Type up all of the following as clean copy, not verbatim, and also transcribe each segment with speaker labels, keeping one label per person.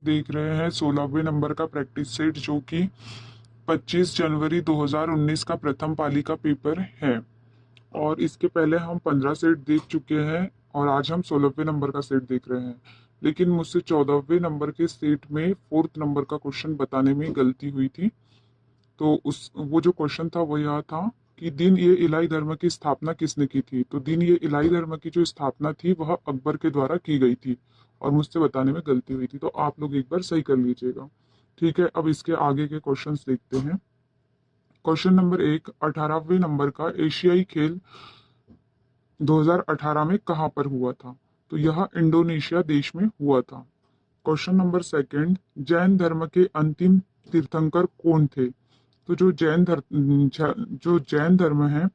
Speaker 1: देख रहे हैं 16वें नंबर का प्रैक्टिस सेट, जो कि 25 जनवरी 2019 का प्रथम पाली का पेपर है। और इसके पहले हम 15 सेट देख चुके हैं और आज हम 16वें नंबर का सेट देख रहे हैं। लेकिन मुझसे 14वें नंबर के सेट में 4th नंबर का क्वेश्चन बताने में गलती हुई थी। तो उस वो जो क्वेश्चन था वो यह था कि दिन ये इलाही धर्म की स्थापना किसने की थी। तो दिन ये इलाही धर्म की जो स्थापना थी वह अकबर के द्वारा की गई थी और मुझसे बताने में गलती हुई थी। तो आप लोग एक बार सही कर लीजिएगा। ठीक है, अब इसके आगे के क्वेश्चंस देखते हैं। क्वेश्चन नंबर 1, 18वें नंबर का एशियाई खेल 2018 में कहाँ पर हुआ था। तो यह इंडोनेशिया देश में हुआ था। क्वेश्चन नंबर सेकंड, जैन धर्म के अंतिम तीर्थंकर कौन थे। तो जो जैन धर्म है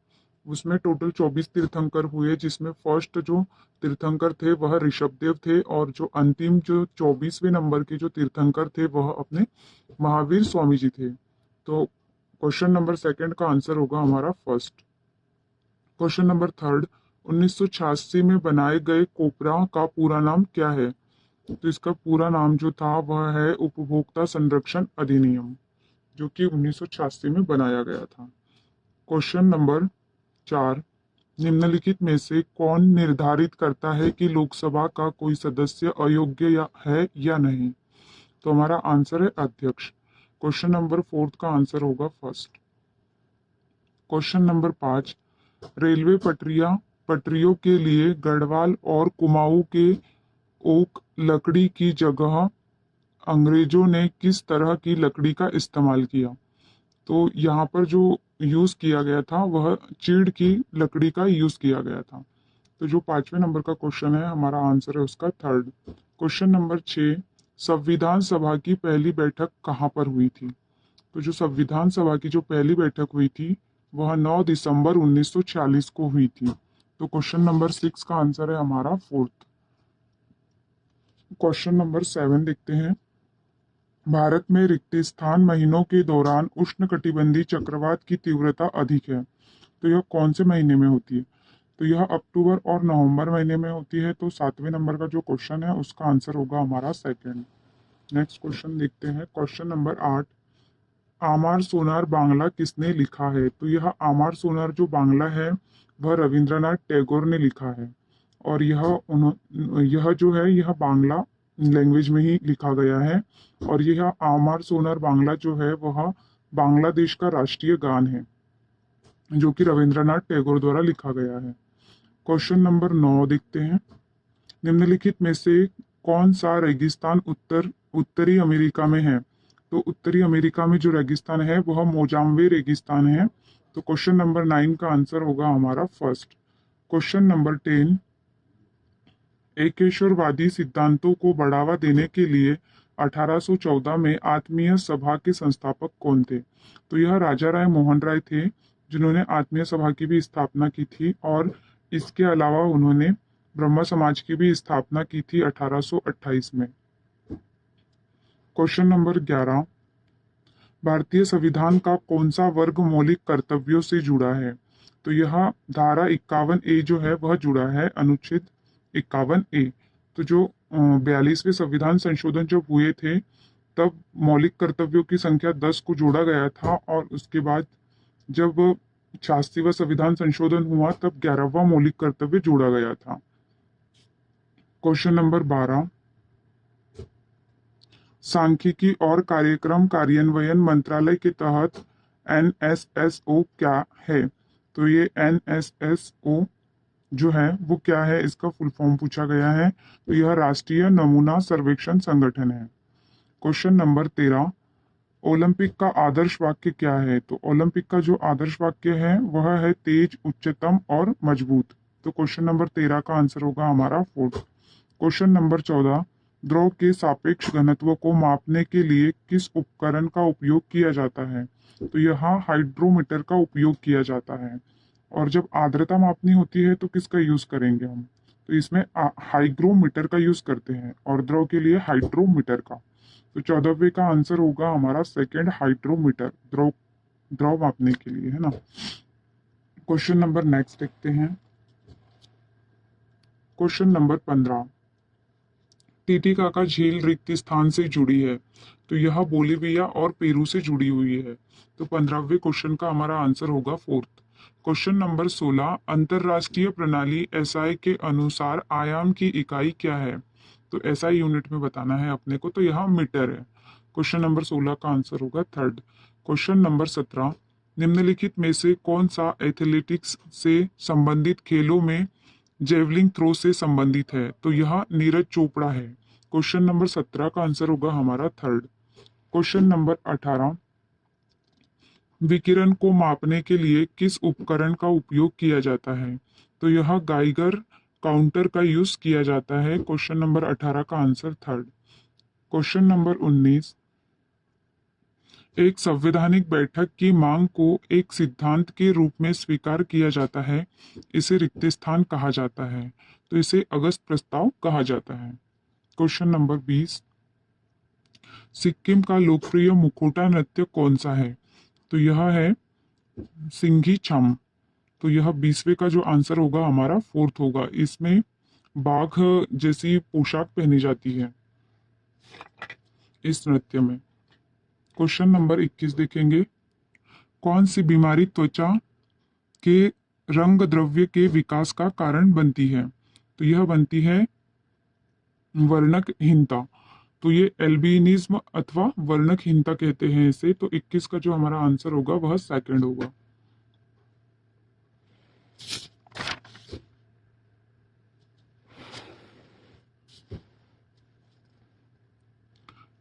Speaker 1: उसमें टोटल 24 तीर्थंकर हुए, जिसमें फर्स्ट जो तीर्थंकर थे वह ऋषभदेव थे और जो अंतिम जो 24वें नंबर के जो तीर्थंकर थे वह अपने महावीर स्वामी जी थे। तो क्वेश्चन नंबर सेकंड का आंसर होगा हमारा फर्स्ट। क्वेश्चन नंबर थर्ड, 1986 में बनाए गए कोपरा का पूरा नाम क्या है। तो इसका पूरा नाम जो था वह है उपभोक्ता संरक्षण अधिनियम, जो कि 1986 में बनाया गया था। क्वेश्चन नंबर 4, निम्नलिखित में से कौन निर्धारित करता है कि लोकसभा का कोई सदस्य अयोग्य है या नहीं। तो हमारा आंसर है अध्यक्ष। क्वेश्चन नंबर फोर्थ का आंसर होगा फर्स्ट। क्वेश्चन नंबर 5, रेलवे पटरियों के लिए गढ़वाल और कुमाऊं के ओक लकड़ी की जगह अंग्रेजों ने किस तरह की लकड़ी का इस्तेमाल किया। तो यहाँ पर जो यूज किया गया था वह चीड़ की लकड़ी का यूज किया गया था। तो जो 5वें नंबर का क्वेश्चन है हमारा आंसर है उसका थर्ड। क्वेश्चन नंबर 6, संविधान सभा की पहली बैठक कहाँ पर हुई थी। तो जो संविधान सभा की जो पहली बैठक हुई थी वह 9 दिसंबर 1946 को हुई थी। तो क्वेश्चन नंबर 6 का आंसर है हमारा फोर्थ। क्वेश्चन नंबर 7 देखते हैं। भारत में रिक्त स्थान महीनों के दौरान उष्णकटिबंधीय चक्रवात की तीव्रता अधिक है। तो यह कौन से महीने में होती है। तो यह अक्टूबर और नवंबर महीने में होती है। तो 7वें नंबर का जो क्वेश्चन है उसका आंसर होगा हमारा सेकंड। नेक्स्ट क्वेश्चन देखते हैं। क्वेश्चन नंबर 8, आमार सोनार बांग्ला किसने लिखा है। तो यह आमार सोनार जो बांग्ला है वह रविंद्रनाथ टैगोर ने लिखा है। और यह जो है यह बांग्ला लैंग्वेज में ही लिखा गया है। और यह आमार सोनार बांग्ला जो है वह बांग्लादेश का राष्ट्रीय गान है, जो कि रविंद्रनाथ टैगोर द्वारा लिखा गया है। क्वेश्चन नंबर 9 देखते हैं। निम्नलिखित में से कौन सा रेगिस्तान उत्तरी अमेरिका में है। तो उत्तरी अमेरिका में जो रेगिस्तान है वह मोजाम्बे रेगिस्तान है। तो क्वेश्चन नंबर 9 का आंसर होगा हमारा फर्स्ट। क्वेश्चन नंबर 10, एकेश्वरवादी सिद्धांतों को बढ़ावा देने के लिए 1814 में आत्मीय सभा के संस्थापक कौन थे। तो यह राजा राय मोहन राय थे, जिन्होंने आत्मीय सभा की भी स्थापना की थी। और इसके अलावा उन्होंने ब्रह्म समाज की भी स्थापना की थी 1828 में। क्वेश्चन नंबर 11, भारतीय संविधान का कौन सा वर्ग मौलिक कर्तव्यों से जुड़ा है। तो यह धारा 51A जो है वह जुड़ा है, अनुच्छेद 51A। तो जो 42वें संविधान संशोधन जब हुए थे तब मौलिक कर्तव्यों की संख्या 10 को जोड़ा गया था और उसके बाद जब 86वां संविधान संशोधन हुआ तब 11वां मौलिक कर्तव्य जोड़ा गया था। क्वेश्चन नंबर 12, सांख्यिकी और कार्यक्रम कार्यान्वयन मंत्रालय के तहत एनएसएसओ क्या है। तो ये एनएसएसओ जो है वो क्या है, इसका फुल फॉर्म पूछा गया है। तो यह राष्ट्रीय नमूना सर्वेक्षण संगठन है। क्वेश्चन नंबर 13, ओलंपिक का आदर्श वाक्य क्या है। तो ओलंपिक का जो आदर्श वाक्य है वह है तेज, उच्चतम और मजबूत। तो क्वेश्चन नंबर 13 का आंसर होगा हमारा फोर्थ। क्वेश्चन नंबर 14, द्रव के सापेक्ष घनत्व को मापने के लिए किस उपकरण का उपयोग किया जाता है। तो यहाँ हाइड्रोमीटर का उपयोग किया जाता है। और जब आर्द्रता मापनी होती है तो किसका यूज करेंगे हम। तो इसमें हाइग्रोमीटर का यूज करते हैं और द्रव के लिए हाइड्रोमीटर का। तो 14वें का आंसर होगा हमारा सेकेंड, हाइड्रोमीटर, द्रव द्रव मापने के लिए, है ना। क्वेश्चन नंबर नेक्स्ट देखते हैं। क्वेश्चन नंबर 15, टीटीकाका झील रिक्त स्थान से जुड़ी है? तो यह बोलिविया और पेरू से जुड़ी हुई है। तो 15वें क्वेश्चन का हमारा आंसर होगा फोर्थ। क्वेश्चन नंबर 16, अंतरराष्ट्रीय प्रणाली एसआई के अनुसार आयाम की इकाई क्या है? तो एसआई यूनिट में बताना है अपने को, तो यहाँ मीटर है। क्वेश्चन नंबर 16 का आंसर होगा थर्ड। क्वेश्चन नंबर 17, निम्नलिखित में से कौन सा एथलेटिक्स से संबंधित खेलों में जेवलिंग थ्रो से संबंधित है? तो यह नीरज चोपड़ा है। क्वेश्चन नंबर 17 का आंसर होगा हमारा थर्ड। क्वेश्चन नंबर 18, विकिरण को मापने के लिए किस उपकरण का उपयोग किया जाता है? तो यह गाइगर काउंटर का यूज किया जाता है। क्वेश्चन नंबर 18 का आंसर थर्ड। क्वेश्चन नंबर 19, एक संवैधानिक बैठक की मांग को एक सिद्धांत के रूप में स्वीकार किया जाता है, इसे रिक्त स्थान कहा जाता है। तो इसे अगस्त प्रस्ताव कहा जाता है। क्वेश्चन नंबर 20, सिक्किम का लोकप्रिय मुखौटा नृत्य कौन सा है? तो यह है सिंघी छम। तो यह 20वें का जो आंसर होगा हमारा फोर्थ होगा। इसमें बाघ जैसी पोशाक पहनी जाती है इस नृत्य में। क्वेश्चन नंबर 21 देखेंगे, कौन सी बीमारी त्वचा के रंग द्रव्य के विकास का कारण बनती है? तो यह बनती है वर्णकहीनता। तो ये एल्बिनिज्म अथवा वर्णकहीनता कहते हैं इसे। तो 21 का जो हमारा आंसर होगा वह सेकंड होगा।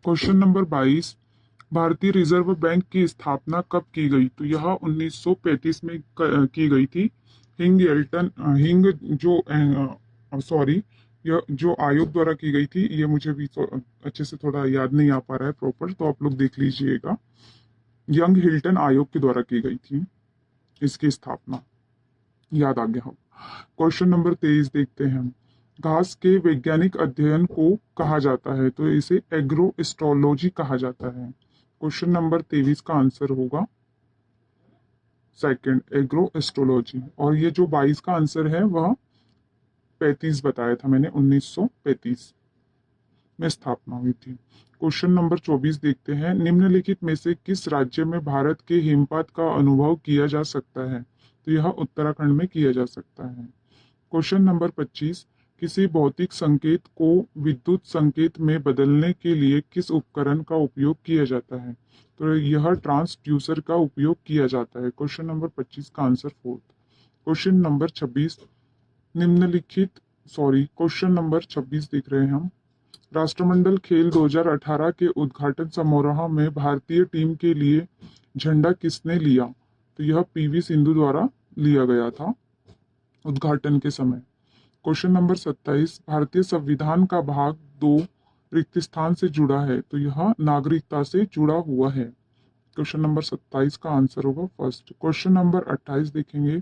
Speaker 1: क्वेश्चन नंबर 22, भारतीय रिजर्व बैंक की स्थापना कब की गई? तो यह 1935 में की गई थी। हिंग जो सॉरी यह जो आयोग द्वारा की गई थी, ये मुझे भी अच्छे से थोड़ा याद नहीं आ पा रहा है प्रॉपर, तो आप लोग देख लीजिएगा। यंग हिल्टन आयोग के द्वारा की गई थी इसकी स्थापना। याद आ गया हो। क्वेश्चन नंबर 23 देखते हैं, घास के वैज्ञानिक अध्ययन को कहा जाता है? तो इसे एग्रो एस्ट्रोलॉजी कहा जाता है। क्वेश्चन नंबर 23 का आंसर होगा सेकंड, एग्रो एस्ट्रोलॉजी। और ये जो 22 का आंसर है वह 35 बताया था मैंने, 1935 में स्थापना हुई थी। क्वेश्चन नंबर 24 देखते हैं, निम्नलिखित में से किस राज्य में भारत के हिमपात का अनुभव किया जा सकता है? तो यह उत्तराखंड में किया जा सकता है। क्वेश्चन नंबर 25, किसी भौतिक संकेत को विद्युत संकेत में बदलने के लिए किस उपकरण का उपयोग किया जाता है? तो यह ट्रांसड्यूसर का उपयोग किया जाता है। क्वेश्चन नंबर 25 का आंसर फोर्थ। क्वेश्चन नंबर 26, निम्नलिखित क्वेश्चन नंबर 26 देख रहे हैं हम, राष्ट्रमंडल खेल 2018 के उद्घाटन समारोह में भारतीय टीम के लिए झंडा किसने लिया? तो यह पीवी सिंधु द्वारा लिया गया था उद्घाटन के समय। क्वेश्चन नंबर 27, भारतीय संविधान का भाग 2 रिक्त स्थान से जुड़ा है? तो यह नागरिकता से जुड़ा हुआ है। क्वेश्चन नंबर 27 का आंसर होगा फर्स्ट। क्वेश्चन नंबर 28 देखेंगे,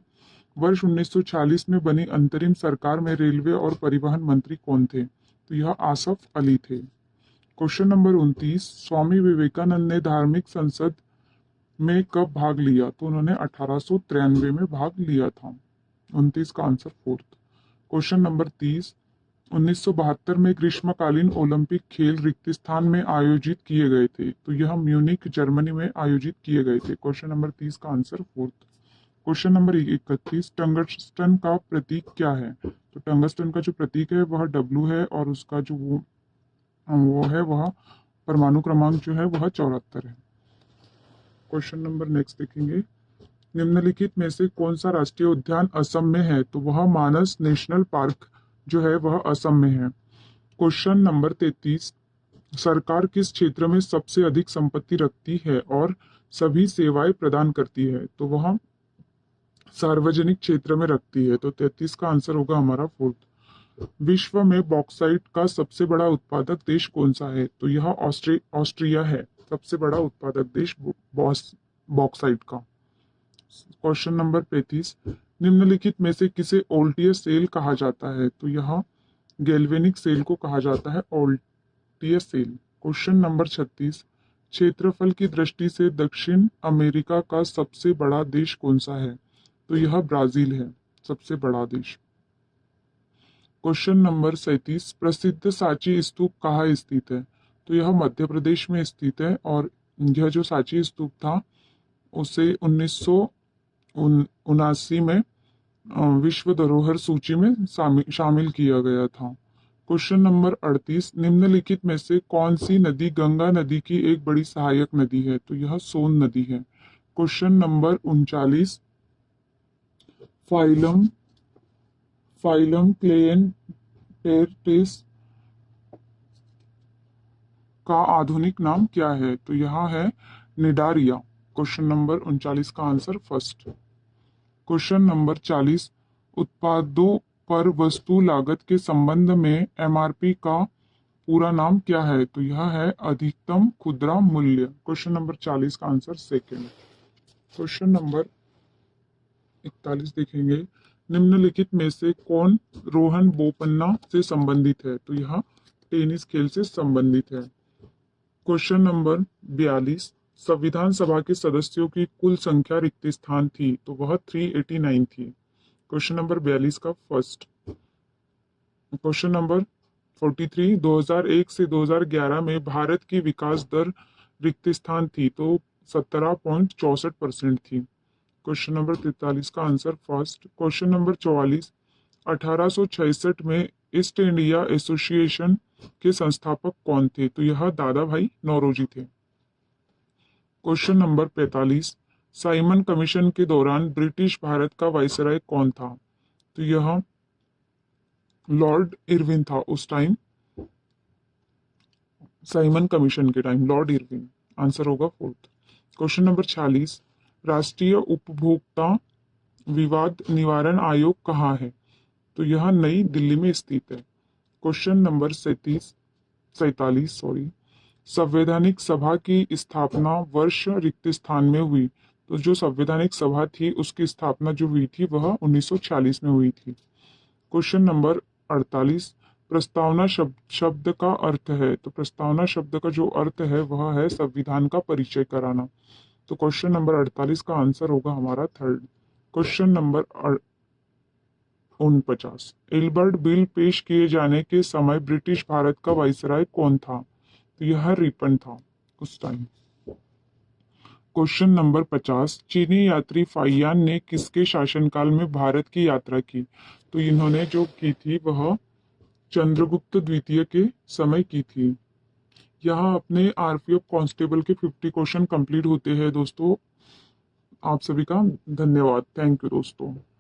Speaker 1: वर्ष 1940 में बनी अंतरिम सरकार में रेलवे और परिवहन मंत्री कौन थे? तो यह आसफ अली थे। क्वेश्चन नंबर 29, स्वामी विवेकानंद ने धार्मिक संसद में कब भाग लिया? तो उन्होंने 1893 में भाग लिया था। 29 का आंसर फोर्थ। क्वेश्चन नंबर 30, 1972 में ग्रीष्मकालीन ओलंपिक खेल रिक्त स्थान में आयोजित किए गए थे? तो यह म्यूनिक जर्मनी में आयोजित किए गए थे। क्वेश्चन नंबर 30 का answer fourth. Question number 31, tungsten का प्रतीक क्या है? तो टंगस्टन का जो प्रतीक है वह W है, और उसका जो वो है वह परमाणु क्रमांक जो है वह 74 है। क्वेश्चन नंबर नेक्स्ट देखेंगे, निम्नलिखित में से कौन सा राष्ट्रीय उद्यान असम में है? तो वह मानस नेशनल पार्क जो है वह असम में है। क्वेश्चन नंबर 33, सरकार किस क्षेत्र में सबसे अधिक संपत्ति रखती है और सभी सेवाएं प्रदान करती है? तो वह सार्वजनिक क्षेत्र में रखती है। तो 33 का आंसर होगा हमारा फोर्थ। विश्व में बॉक्साइट का सबसे बड़ा उत्पादक देश कौन सा है? तो यह ऑस्ट्रिया है, सबसे बड़ा उत्पादक देश बॉक्साइट का। क्वेश्चन नंबर 35, निम्नलिखित में से किसे ओल्टियस सेल कहा जाता है? तो यह गैल्वेनिक सेल को कहा जाता है ओल्टियस सेल। क्वेश्चन नंबर 36, क्षेत्रफल की दृष्टि से दक्षिण अमेरिका का सबसे बड़ा देश कौन सा है? तो यह ब्राजील है, सबसे बड़ा देश। क्वेश्चन नंबर 37, प्रसिद्ध सांची स्तूप कहाँ स्थित है? तो यह मध्य प्रदेश में स्थित है और यह जो सांची स्तूप था उसे 1979 में विश्व धरोहर सूची में शामिल किया गया था। क्वेश्चन नंबर 38, निम्नलिखित में से कौन सी नदी गंगा नदी की एक बड़ी सहायक नदी है? तो यह सोन नदी है। क्वेश्चन नंबर 39, फाइलम फाइलम क्लेयंटेरिस का आधुनिक नाम क्या है? तो यह है निडारिया। क्वेश्चन नंबर 39 का आंसर फर्स्ट। क्वेश्चन नंबर 40, उत्पादों पर वस्तु लागत के संबंध में एमआरपी का पूरा नाम क्या है? तो यह है अधिकतम खुदरा मूल्य। क्वेश्चन नंबर 40 का आंसर सेकेंड। क्वेश्चन नंबर 41 देखेंगे, निम्नलिखित में से कौन रोहन बोपन्ना से संबंधित है? तो यह टेनिस खेल से संबंधित है। क्वेश्चन नंबर 42, संविधान सभा के सदस्यों की कुल संख्या रिक्त स्थान थी, तो वह 389 थी। क्वेश्चन नंबर 42 का फर्स्ट। क्वेश्चन नंबर 43, 2001 से 2011 में भारत की विकास दर रिक्त स्थान थी, तो 17.64% थी। क्वेश्चन नंबर 43 का आंसर फर्स्ट। क्वेश्चन नंबर 44, 1866 में ईस्ट इंडिया एसोसिएशन के संस्थापक कौन थे? तो यह दादा भाई नौरोजी थे। क्वेश्चन नंबर 45, साइमन कमीशन के दौरान ब्रिटिश भारत का वायसराय कौन था? तो यह लॉर्ड इरविन था उस टाइम, साइमन कमीशन के टाइम लॉर्ड इरविन। आंसर होगा फोर्थ। क्वेश्चन नंबर 46, राष्ट्रीय उपभोक्ता विवाद निवारण आयोग कहाँ है? तो यह नई दिल्ली में स्थित है। क्वेश्चन नंबर 47 संवैधानिक सभा की स्थापना वर्ष रिक्त स्थान में हुई, तो जो संवैधानिक सभा थी उसकी स्थापना जो हुई थी वह 1946 में हुई थी। क्वेश्चन नंबर 48, प्रस्तावना शब्द का अर्थ है? तो प्रस्तावना शब्द का जो अर्थ है वह है संविधान का परिचय कराना। तो क्वेश्चन नंबर 48 का आंसर होगा हमारा third. Question number 49, Albert bill पेश किए जाने के समय ब्रिटिश भारत का वाइसराय कौन था? तो यह रिपन था उस टाइम। क्वेश्चन नंबर 50, चीनी यात्री फाइयान ने किसके शासनकाल में भारत की यात्रा की? तो इन्होंने जो की थी वह चंद्रगुप्त द्वितीय के समय की थी। यहाँ अपने आरपीएफ कांस्टेबल के 50 क्वेश्चन कंप्लीट होते हैं दोस्तों। आप सभी का धन्यवाद। थैंक यू दोस्तों।